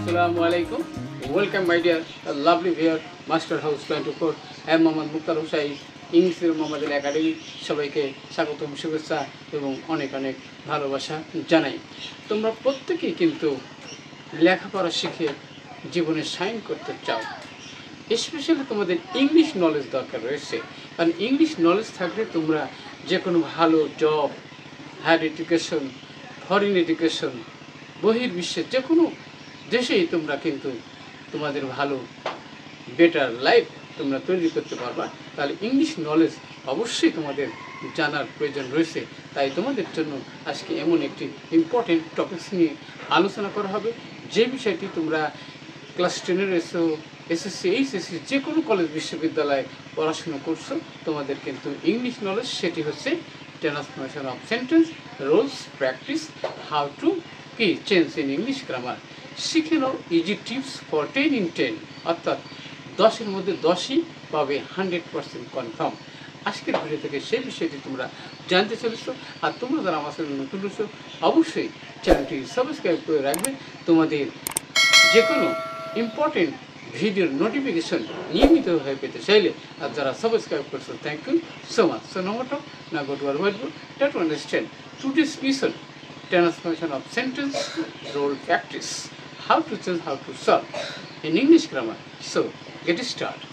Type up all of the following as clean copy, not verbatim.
Assalamualaikum. Welcome my dear lovely viewer Master House 24. I am Mohammad Mukhtar Hussain. ইংলিশের মোহাম্মদের academy সবাইকে স্বাগতম শুভেচ্ছা এবং অনেক অনেক ভালোবাসা জানাই। তোমরা প্রত্যেকেই কিন্তু লেখাপড়া শিখে জীবনে সাইন করতে চাও, স্পেশালি তোমাদের ইংলিশ নলেজ দরকার রয়েছে। কারণ ইংলিশ নলেজ থাকলে তোমরা যে কোনো ভালো job, higher education, foreign education, বহির্বিশ্বের যে কোনো দেশেই তোমরা কিন্তু তোমাদের ভালো বেটার লাইফ তোমরা তৈরি করতে পারবা। তাহলে ইংলিশ নলেজ অবশ্যই তোমাদের জানার প্রয়োজন রয়েছে। তাই তোমাদের জন্য আজকে এমন একটি ইম্পর্টেন্ট টপিকস নিয়ে আলোচনা করা হবে, যে বিষয়টি তোমরা ক্লাস 10-এর এসএসসি, এইচএসসি যে কোনো কলেজ বিশ্ববিদ্যালয়ে পড়াশোনা করছো, তোমাদের কিন্তু ইংলিশ নলেজ সেটি হচ্ছে transformation of sentence, rules, practice, how to কি চেঞ্জ ইন ইংলিশ গ্রামার। শিখে নাও ইজি টিপস ফর 10 in 10, অর্থাৎ 10-এর মধ্যে 10ই পাবে 100% কনফার্ম। আজকের ভিডিও থেকে সেই বিষয়টি তোমরা জানতে চলেছো। আর তোমরা যারা আমার সাথে নতুন রয়েছো অবশ্যই চ্যানেলটি সাবস্ক্রাইব করে রাখবে। তোমাদের যে কোনো ইম্পর্টেন্ট ভিডিওর নোটিফিকেশন নিয়মিতভাবে পেতে চাইলে, আর যারা সাবস্ক্রাইব করছো thank you so much. So no more talk, now go to our whiteboard, try to understand today's lesson, transformation of sentence, role practice, how to change, how to solve in English grammar. So get started.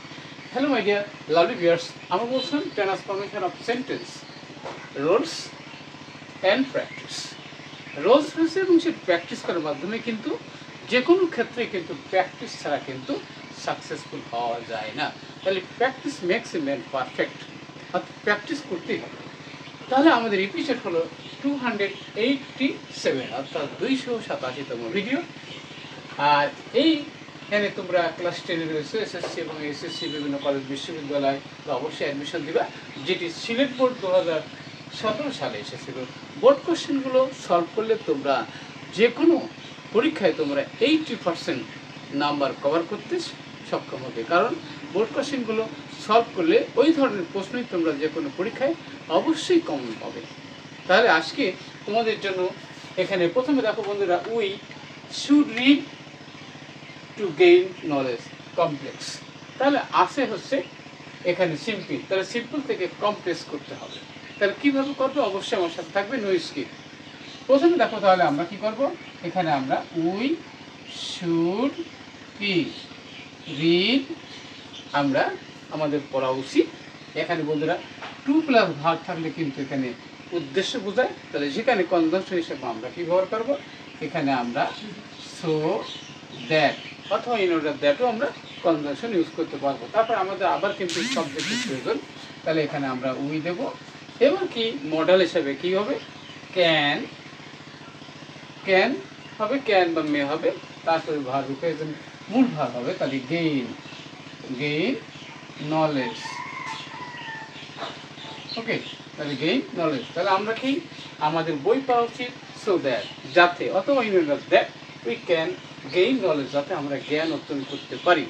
Hello my dear lovely viewers, আমরা বলছিলাম transformation of sentence, rules and practice. Rules হয়েছে এবং সে practice করার মাধ্যমে কিন্তু যে কোনো ক্ষেত্রে কিন্তু প্র্যাকটিস ছাড়া কিন্তু সাকসেসফুল হওয়া যায় না। তাহলে practice makes a man perfect, অর্থাৎ প্র্যাকটিস করতেই হবে। তাহলে আমাদের এপিসোড হলো 287, অর্থাৎ 287তম ভিডিও। আর এইখানে তোমরা ক্লাস 10-এ রয়েছে এসএসসি এবং এসএসসি বিভিন্ন কলেজ বিশ্ববিদ্যালয় তো অবশ্যই অ্যাডমিশন দিবা, যেটি সিলেট বোর্ড 2017 সালে এসেছিল। বোর্ড কোশ্চেনগুলো সলভ করলে তোমরা যে কোনো পরীক্ষায় তোমরা 80% নাম্বার কভার করতে সক্ষম হবে। কারণ বোর্ড কোশ্চেনগুলো সলভ করলে ওই ধরনের প্রশ্নই তোমরা যে কোনো পরীক্ষায় অবশ্যই কমন পাবে। তাহলে আজকে তোমাদের জন্য এখানে প্রথমে দেখো বন্ধুরা, we should read to gain knowledge complex. তাহলে আসে হচ্ছে এখানে সিম্পল, তাহলে সিম্পল থেকে কমপ্লেক্স করতে হবে। তাহলে কীভাবে করবো অবশ্যই আমার সাথে থাকবে, নো স্কিপ। প্রথমে দেখো তাহলে আমরা কি করব, এখানে আমরা উই শুড কি রিড, আমরা আমাদের পড়া উচিত। এখানে বন্ধুরা 2+ ভাগ থাকলে কিন্তু এখানে উদ্দেশ্য বোঝায়। তাহলে সেখানে কনজাংশন হিসেবে আমরা কি ব্যবহার করব, এখানে আমরা সো দ্যাট অথবা ইন অর্ডার দ্যাটও আমরা কনজাংশন ইউজ করতে পারবো। তারপর আমাদের আবার কিন্তু সাবজেক্টের প্রয়োজন, তাহলে এখানে আমরা উই দেব। এবং কি মডেল হিসেবে কি হবে, ক্যান, ক্যান হবে, ক্যান বা মে হবে। তারপরে ভার্ব প্রেজেন্ট মূল ভার্ব হবে, তাহলে গেইন, গেইন নলেজ। ওকে, তাহলে গেইন নলেজ। তাহলে আমরা কি আমাদের বই পড়া উচিত সো দ্যাট, যাতে, অথবা in order that we can gain knowledge, যাতে আমরা জ্ঞান অর্জন করতে পারি।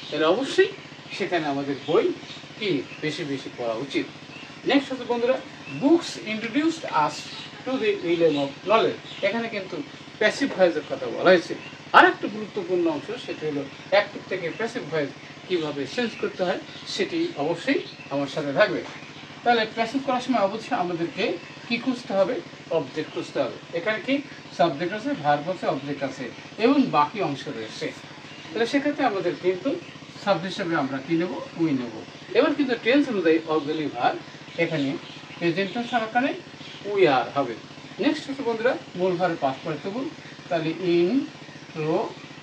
তাহলে অবশ্যই সেখানে আমাদের বই কি বেশি বেশি পড়া উচিত। নেক্সট হচ্ছে বন্ধুরা, books introduced us to the realm of knowledge. এখানে কিন্তু প্যাসিভ ভয়েসের কথা বলা হয়েছে। আর একটা গুরুত্বপূর্ণ অংশ সেটি হলো অ্যাক্টিভ থেকে প্যাসিভ ভয়েস কীভাবে চেঞ্জ করতে হয়, সেটি অবশ্যই আমার সাথে থাকবে। তাহলে প্যাসিভ করার সময় অবশ্যই আমাদেরকে কি খুঁজতে হবে, অবজেক্ট খুঁজতে হবে। এখানে কি সাবজেক্ট আছে, ভার্ব আছে, অবজেক্ট আছে এবং বাকি অংশ রয়েছে। তাহলে সেক্ষেত্রে আমাদের কিন্তু সাবজেক্ট হিসেবে আমরা কী নেব, উই নেব। এবার কিন্তু টেন্স অনুযায়ী অক্সিলারি ভার্ব এখানে প্রেজেন্ট টেন্স থাকাকালীন উই আর হবে। নেক্সট হচ্ছে বন্ধুরা মূল ভার্বের পাস্ট পার্টিসিপল, তাহলে ইন্ট্রোডিউসড।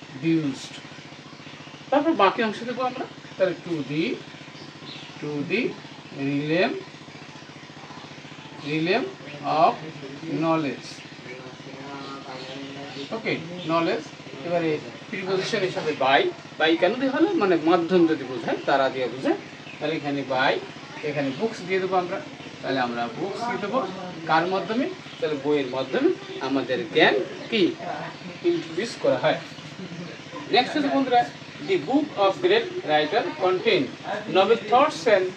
তারপর বাকি অংশ দেবো আমরা, তাহলে to the realm of knowledge. Okay, knowledge. এবারে প্রিপোজিশন হিসাবে বাই কেন দিয়ে হলো, মানে মাধ্যম যদি বোঝায়, তারা দিয়ে বোঝায়, তাহলে এখানে বাই, এখানে বুকস দিয়ে দেবো আমরা। তাহলে আমরা বুকস দিয়ে দেবো কার মাধ্যমে, তাহলে বইয়ের মাধ্যমে আমাদের জ্ঞান কি ইন্ট্রোডিউস করা হয়। নেক্সট হচ্ছে বন্ধুরা, the book of great writer contain noble thoughts and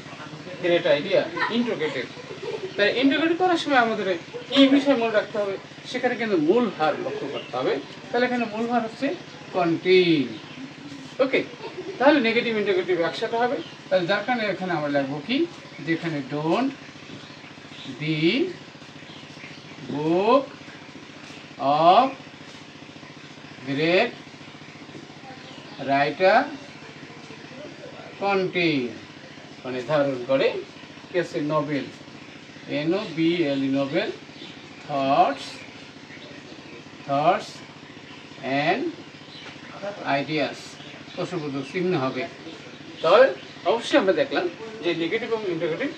great idea interrogated. তাই ইন্ট্রোগেট করার সময় আমাদের এই বিষয় মনে রাখতে হবে, সেখানে কিন্তু মূল ভার লক্ষ্য করতে হবে। তাহলে এখানে মূল ভার হচ্ছে কন্টেইন। ওকে, তাহলে নেগেটিভ ইন্টারোগেটিভ একসাথে হবে। তাহলে যার কারণে এখানে আমরা লিখবো কি, যেখানে don't the book of great writer contain, মানে ধারণ করে কেসে Nobel, NOBL Nobel, thoughts and ideas, প্রশ্নবোধক চিহ্ন হবে। তাহলে অবশ্যই আমরা দেখলাম যে নেগেটিভ এবং ইন্টারোগেটিভ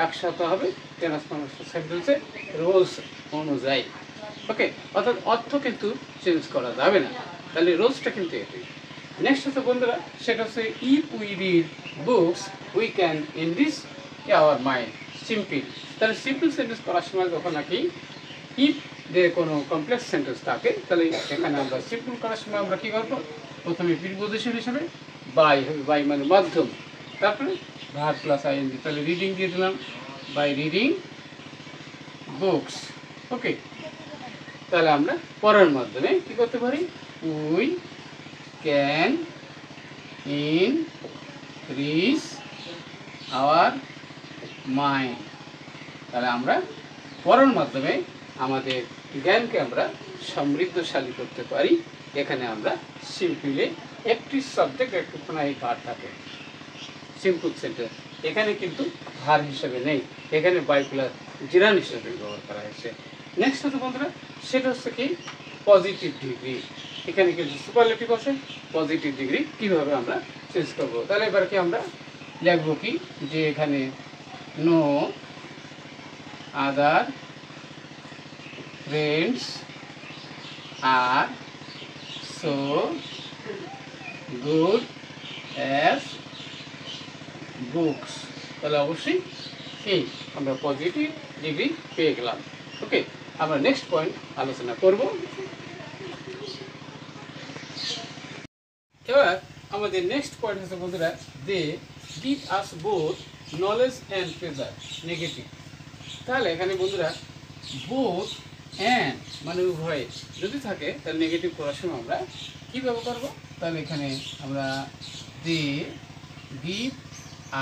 একসাথে হবে ট্রান্সফরমেশন সেন্টেন্সে রুলস অনুযায়ী। ওকে, অর্থাৎ অর্থ কিন্তু চেঞ্জ করা যাবে না। তাহলে রুলসটা কিন্তু এটাই। নেক্সট হচ্ছে বন্ধুরা, সেটা হচ্ছে if we read books we can enrich our mind. Simple. তাহলে সিম্পল সেন্টেন্স করার সময় যখন নাকি ইফ যে কোনো কমপ্লেক্স সেন্টেন্স থাকে, তাহলে এখানে আমরা সিম্পল করার সময় আমরা কী করবো, প্রথমে প্রিপোজিশন হিসেবে বাই হবে, বাই মানে মাধ্যম, তারপরে ভার্ব প্লাস আইএনজি। তাহলে রিডিং দিয়ে দিলাম, বাই রিডিং বুকস। ওকে, তাহলে আমরা পড়ার মাধ্যমে কী করতে পারি, we can increase our mind. তাহলে আমরা পড়ার মাধ্যমে আমাদের জ্ঞানকে আমরা সমৃদ্ধশালী করতে পারি। এখানে আমরা সিম্পলি একটি সাবজেক্ট একটি প্রণালী ভার থাকে, সিম্পল সেন্টেন্স। এখানে কিন্তু ভার হিসেবে নেই, এখানে বাই প্লাস জিরান হিসেবে ব্যবহার করা হয়েছে। নেক্সট হচ্ছে বন্ধুরা, সেটা হচ্ছে কি পজিটিভ ডিগ্রি। এখানে কিন্তু সুপারলেটিভ আছে, পজিটিভ ডিগ্রি কীভাবে আমরা চেঞ্জ করবো। তাহলে এবার কি আমরা লিখবো কি, যে এখানে নো আদার ফ্রেন্ডস আর সো গুড অ্যাজ বুকস। তাহলে অবশ্যই এই আমরা পজিটিভ ডিগ্রি পেয়ে গেলাম। ওকে, আমরা নেক্সট পয়েন্ট আলোচনা করব। এবার আমাদের নেক্সট পয়েন্ট হচ্ছে বন্ধুরা, they give us both knowledge and pleasure, negative. তাহলে এখানে বন্ধুরা বোথ অ্যান্ড মানে উভয় যদি থাকে, তাহলে নেগেটিভ করার সময় আমরা কী ব্যবহার করবো, তাহলে এখানে আমরা দে গিভ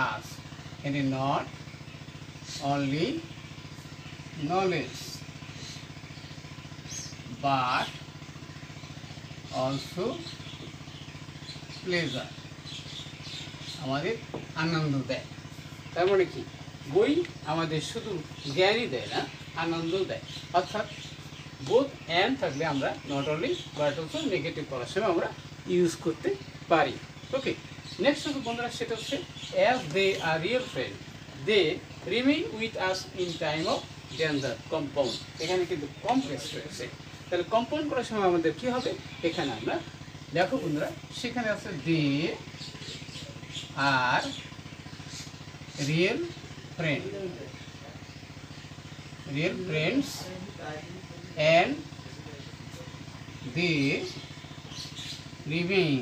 আস, এখানে not only knowledge but also pleasure, আমাদের আনন্দ দেয়। তার মানে কি, বই আমাদের শুধু জ্ঞানই দেয় না, আনন্দ দেয়। অর্থাৎ বোথ অ্যান্ড থাকলে আমরা not only but also negative করার সময় আমরা ইউজ করতে পারি। ওকে, নেক্সট হচ্ছে বন্ধুরা, সেটা হচ্ছে as they are real friend they remain with us in time of danger, compound. এখানে কিন্তু কমপ্লেক্স রয়েছে। তাহলে কম্পাউন্ড করার সময় আমাদের কী হবে, এখানে আমরা দেখো বন্ধুরা, সেখানে আছে they are real friend, real friends and they remain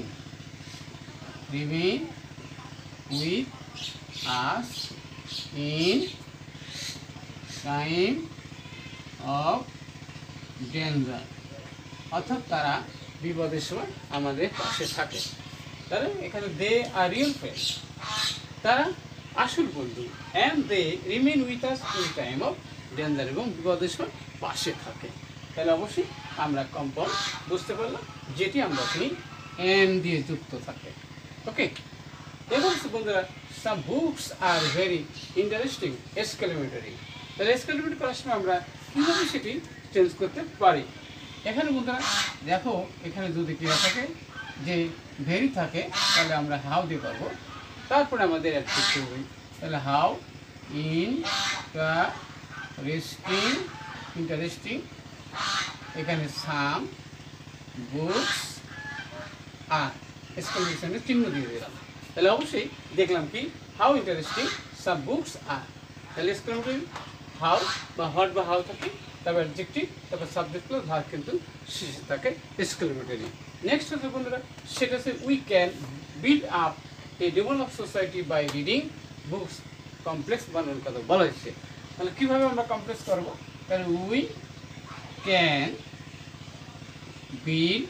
with us in time of danger, অর্থাৎ তারা বিপদের সময় আমাদের পাশে থাকে। তাহলে এখানে দে আর রিয়েল ফ্রেন্ড, তারা আসল বন্ধু, and they remain with us in time of danger, এবং বিপদের সময় পাশে থাকে। তাহলে অবশ্যই আমরা কম্পাউন্ড বুঝতে পারলাম, যেটি আমরা এখানে এন দিয়ে যুক্ত থাকে। ওকে, এবার বন্ধুরা, some books are very interesting exclamatory. তাহলে এক্সক্লেমেটরি করার সময় আমরা কীভাবে সেটি চেঞ্জ করতে পারি। এখানে বন্ধুরা দেখো, এখানে যদি কী থাকে, যে ভেরি থাকে, তাহলে আমরা হাউ দিয়ে পারবো, তারপরে আমাদের অ্যাড করতে হবে। তাহলে হাউ ইন্টারেস্টিং, এখানে সাম বুকস আর এক্সক্লেমেশনের চিহ্ন দিয়ে দিলাম। তাহলে অবশ্যই দেখলাম কি, how interesting some books are, তাহলে এক্সক্লেমেটরি হাউ বা হট বা হাউ থাকে, তারপর অ্যাডজেক্টিভ, তারপর সাবজেক্ট প্লাস ভার্ব কিন্তু শেষে থাকে এক্সক্লেমেটরি। নেক্সট হচ্ছে বন্ধুরা, সেটা হচ্ছে we can build up a develop society by reading books, complex বানানোর কথা বলা হচ্ছে। তাহলে কীভাবে আমরা কমপ্লেক্স করবো, তাহলে we can build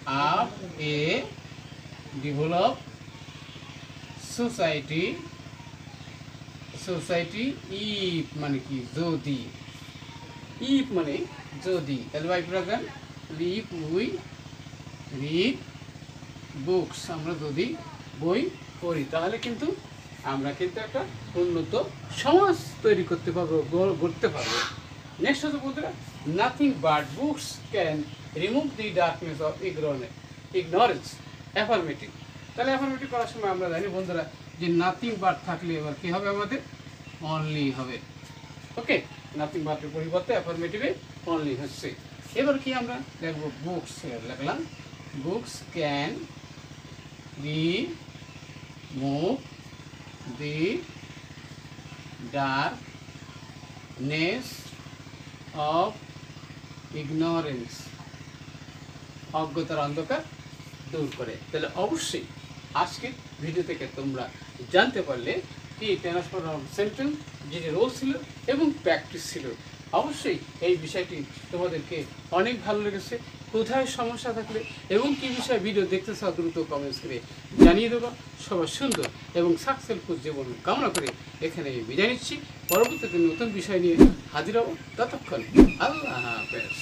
of a developed society if মানে কি যদি, if মানে যদি, তাহলে ভাই programme if we read books, আমরা যদি বই পড়ি তাহলে কিন্তু আমরা কিন্তু একটা উন্নত সমাজ তৈরি করতে পারবো, গড়তে পারবো। নেক্সট হচ্ছে বন্ধুরা, nothing but books can remove the darkness of ignorance, affirmative. তাহলে অ্যাফার্মেটিভ করার সময় আমরা জানি বন্ধুরা যে নাথিং বাট থাকলে এবার কী হবে, আমাদের অনলি হবে। ওকে, নাথিং বাটের পরিবর্তে অ্যাফার্মেটিভে অনলি হচ্ছে। এবার কি আমরা দেখবো, বুকস লিখলাম, books can remove the darkness of ignorance, অজ্ঞতার অন্ধকার দূর করে। তাহলে অবশ্যই আজকের ভিডিও থেকে তোমরা জানতে পারলে কি ট্রান্সফার অফ সেন্টেন্স যেটি রোল ছিল এবং প্র্যাকটিস ছিল। অবশ্যই এই বিষয়টি তোমাদেরকে অনেক ভালো লেগেছে। কোথায় সমস্যা থাকলে এবং কী বিষয়ে ভিডিও দেখতে চাও দ্রুত কমেন্টস করে জানিয়ে দেবো। সবার সুন্দর এবং সাকসেসফুল জীবন কামনা করে এখানে বিদায় নিচ্ছি। পরবর্তীতে নতুন বিষয় নিয়ে হাজির হব। ততক্ষণ আল্লাহ হাফেজ।